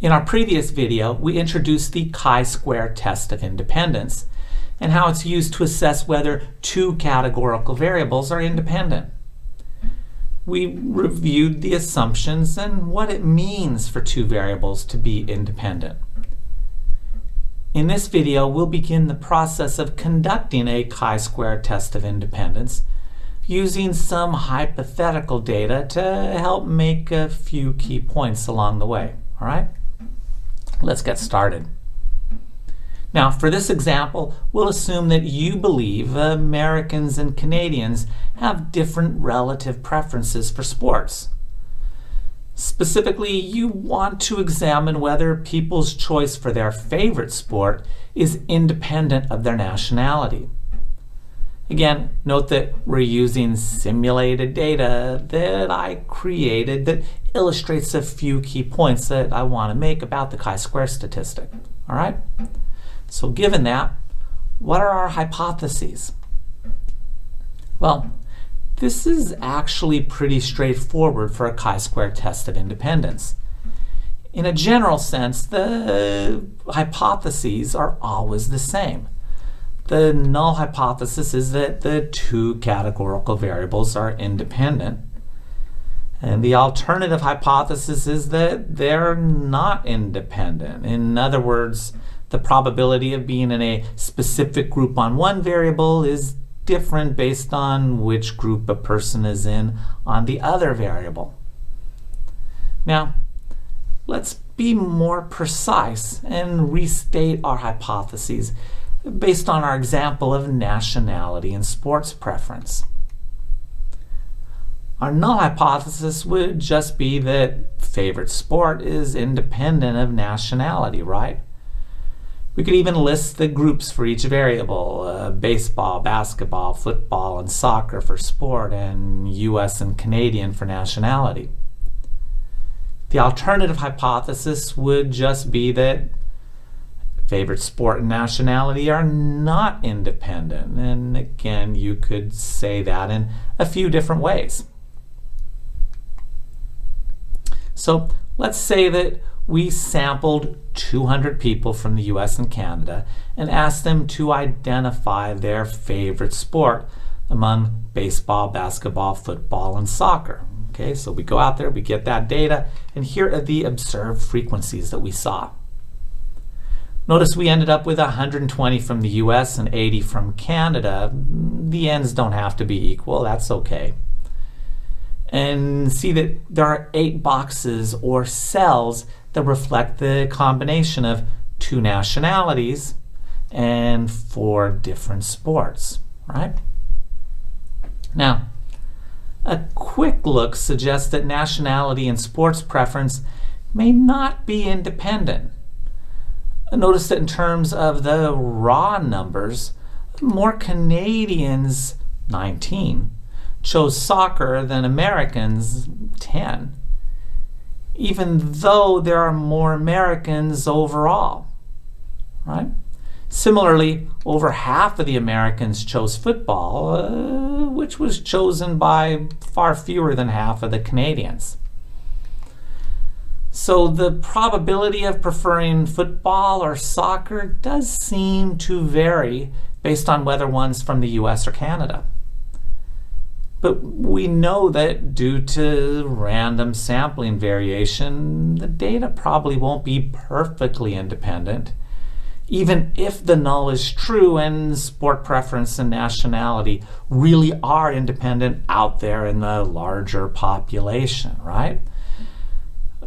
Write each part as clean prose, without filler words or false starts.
In our previous video, we introduced the chi-square test of independence and how it's used to assess whether two categorical variables are independent. We reviewed the assumptions and what it means for two variables to be independent. In this video, we'll begin the process of conducting a chi-square test of independence using some hypothetical data to help make a few key points along the way. All right? Let's get started. Now, for this example, we'll assume that you believe Americans and Canadians have different relative preferences for sports. Specifically, you want to examine whether people's choice for their favorite sport is independent of their nationality. Again, note that we're using simulated data that I created that illustrates a few key points that I want to make about the chi-square statistic. All right? So given that, what are our hypotheses? Well, this is actually pretty straightforward for a chi-square test of independence. In a general sense, the hypotheses are always the same. The null hypothesis is that the two categorical variables are independent. And the alternative hypothesis is that they're not independent. In other words, the probability of being in a specific group on one variable is different based on which group a person is in on the other variable. Now, let's be more precise and restate our hypotheses based on our example of nationality and sports preference. Our null hypothesis would just be that favorite sport is independent of nationality, right? We could even list the groups for each variable, baseball, basketball, football, and soccer for sport, and US and Canadian for nationality. The alternative hypothesis would just be that favorite sport and nationality are not independent. And again, you could say that in a few different ways. So let's say that we sampled 200 people from the US and Canada and asked them to identify their favorite sport among baseball, basketball, football, and soccer. Okay, so we go out there, we get that data, and here are the observed frequencies that we saw. Notice we ended up with 120 from the US and 80 from Canada. The ends don't have to be equal, that's okay. And see that there are 8 boxes or cells that reflect the combination of 2 nationalities and 4 different sports, right? Now, a quick look suggests that nationality and sports preference may not be independent. Notice that in terms of the raw numbers, more Canadians, 19, chose soccer than Americans, 10, even though there are more Americans overall, right? Similarly, over half of the Americans chose football, which was chosen by far fewer than half of the Canadians. So the probability of preferring football or soccer does seem to vary based on whether one's from the US or Canada. But we know that due to random sampling variation, the data probably won't be perfectly independent, even if the null is true and sport preference and nationality really are independent out there in the larger population, right?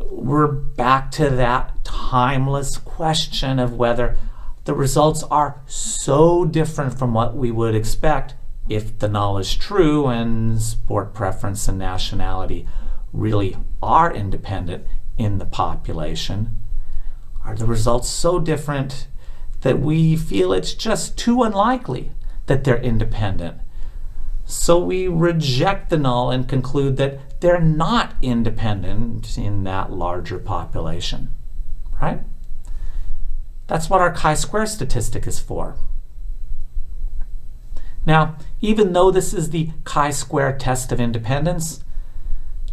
We're back to that timeless question of whether the results are so different from what we would expect if the null is true and sport preference and nationality really are independent in the population. Are the results so different that we feel it's just too unlikely that they're independent? So we reject the null and conclude that they're not independent in that larger population, right? That's what our chi-square statistic is for. Now, even though this is the chi-square test of independence,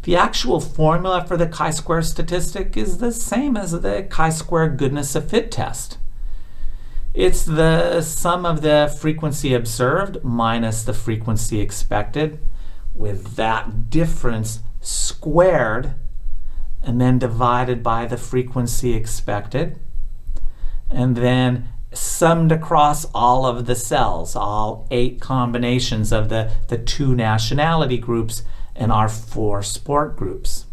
The actual formula for the chi-square statistic is the same as the chi-square goodness of fit test. It's the sum of the frequency observed minus the frequency expected, with that difference squared and then divided by the frequency expected, and then summed across all of the cells, all 8 combinations of the 2 nationality groups and our 4 sport groups.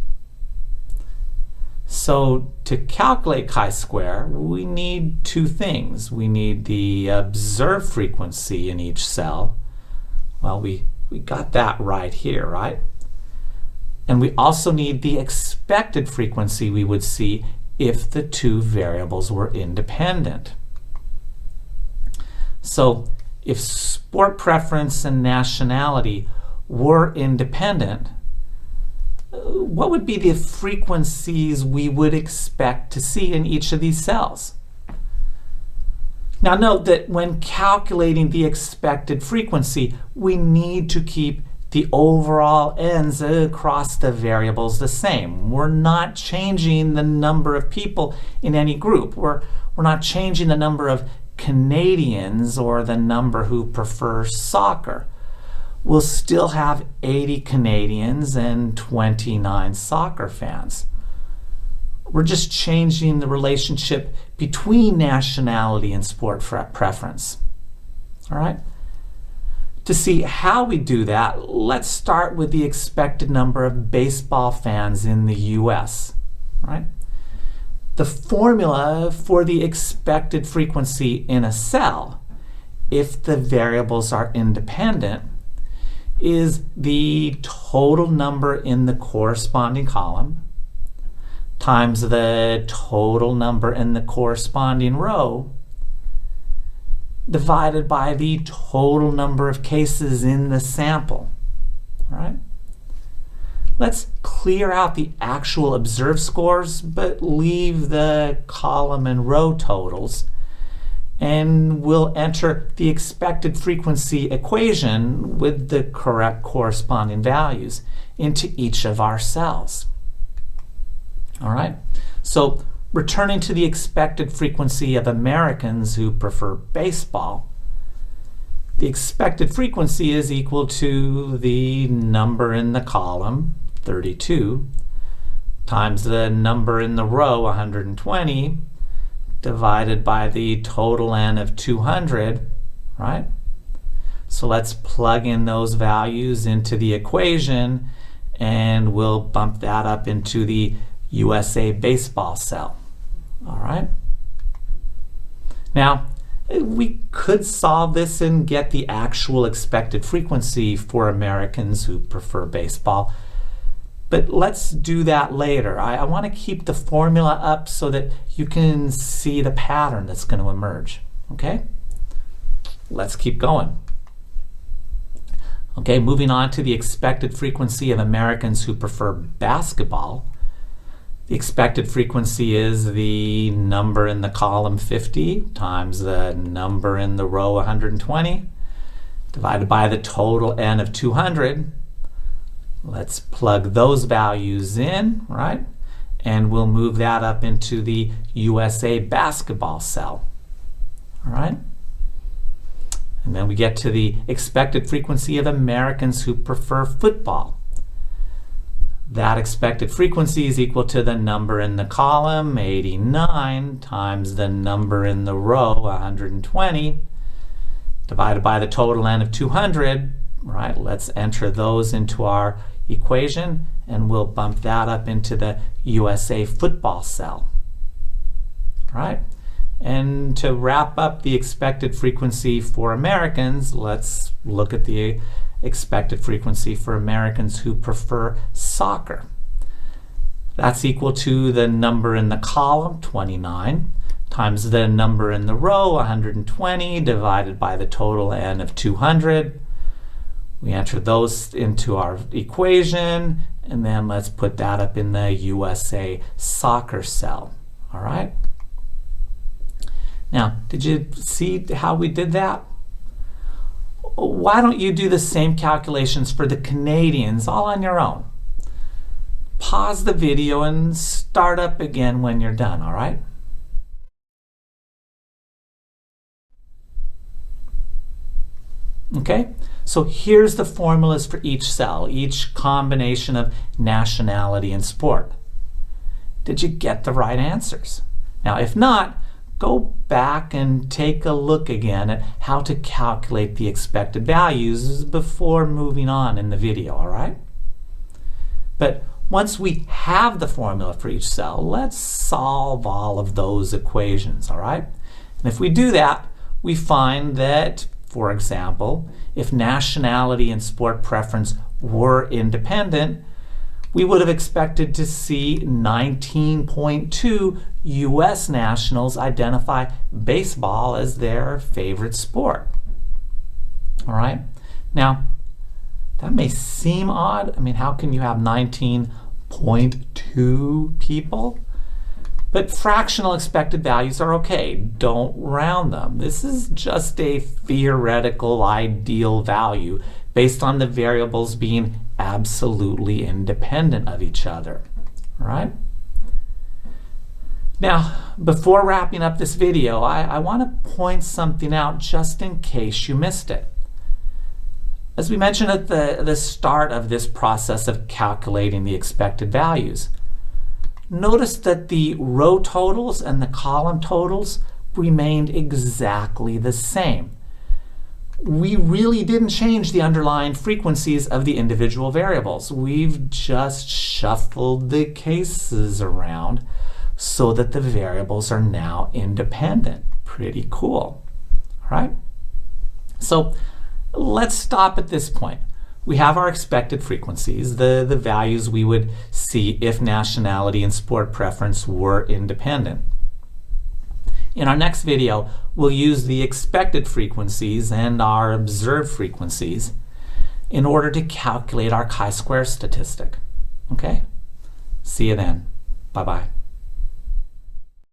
So to calculate chi-square, we need 2 things. We need the observed frequency in each cell. Well, we got that right here, right? And we also need the expected frequency we would see if the 2 variables were independent. So if sport preference and nationality were independent, what would be the frequencies we would expect to see in each of these cells? Now note that when calculating the expected frequency, we need to keep the overall ends across the variables the same. We're not changing the number of people in any group. We're not changing the number of Canadians or the number who prefer soccer. We'll still have 80 Canadians and 29 soccer fans. We're just changing the relationship between nationality and sport preference. All right? To see how we do that, let's start with the expected number of baseball fans in the US. Right? The formula for the expected frequency in a cell, if the variables are independent, is the total number in the corresponding column times the total number in the corresponding row divided by the total number of cases in the sample. All right? Let's clear out the actual observed scores, but leave the column and row totals, and we'll enter the expected frequency equation with the correct corresponding values into each of our cells. All right? So returning to the expected frequency of Americans who prefer baseball, the expected frequency is equal to the number in the column, 32, times the number in the row, 120, divided by the total n of 200, right? So let's plug in those values into the equation, and we'll bump that up into the USA baseball cell. All right? Now, we could solve this and get the actual expected frequency for Americans who prefer baseball, but let's do that later. I want to keep the formula up so that you can see the pattern that's going to emerge. Okay? Let's keep going. Okay, moving on to the expected frequency of Americans who prefer basketball. The expected frequency is the number in the column, 50, times the number in the row, 120, divided by the total n of 200. Let's plug those values in, right? And we'll move that up into the USA basketball cell. All right? And then we get to the expected frequency of Americans who prefer football. That expected frequency is equal to the number in the column, 89, times the number in the row, 120, divided by the total n of 200. Right? Let's enter those into our equation, and we'll bump that up into the USA football cell. Right? And to wrap up the expected frequency for Americans, let's look at the expected frequency for Americans who prefer soccer. That's equal to the number in the column, 29, times the number in the row, 120, divided by the total n of 200. We enter those into our equation, and then let's put that up in the USA soccer cell. All right? Now, did you see how we did that? Why don't you do the same calculations for the Canadians all on your own? pause the video and start up again when you're done, all right? Okay, so here's the formulas for each cell, each combination of nationality and sport. Did you get the right answers? Now, if not, go back and take a look again at how to calculate the expected values before moving on in the video, all right? But once we have the formula for each cell, let's solve all of those equations, all right? And if we do that, we find that, for example, if nationality and sport preference were independent, we would have expected to see 19.2 U.S. nationals identify baseball as their favorite sport. All right? Now, that may seem odd. I mean, how can you have 19.2 people? But fractional expected values are okay. Don't round them. This is just a theoretical ideal value based on the variables being absolutely independent of each other. All right? Now, before wrapping up this video, I want to point something out just in case you missed it. As we mentioned at the start of this process of calculating the expected values, notice that the row totals and the column totals remained exactly the same. We really didn't change the underlying frequencies of the individual variables. We've just shuffled the cases around so that the variables are now independent. Pretty cool. All right? So let's stop at this point. We have our expected frequencies, the values we would see if nationality and sport preference were independent. In our next video, we'll use the expected frequencies and our observed frequencies in order to calculate our chi-square statistic. Okay? See you then. Bye-bye.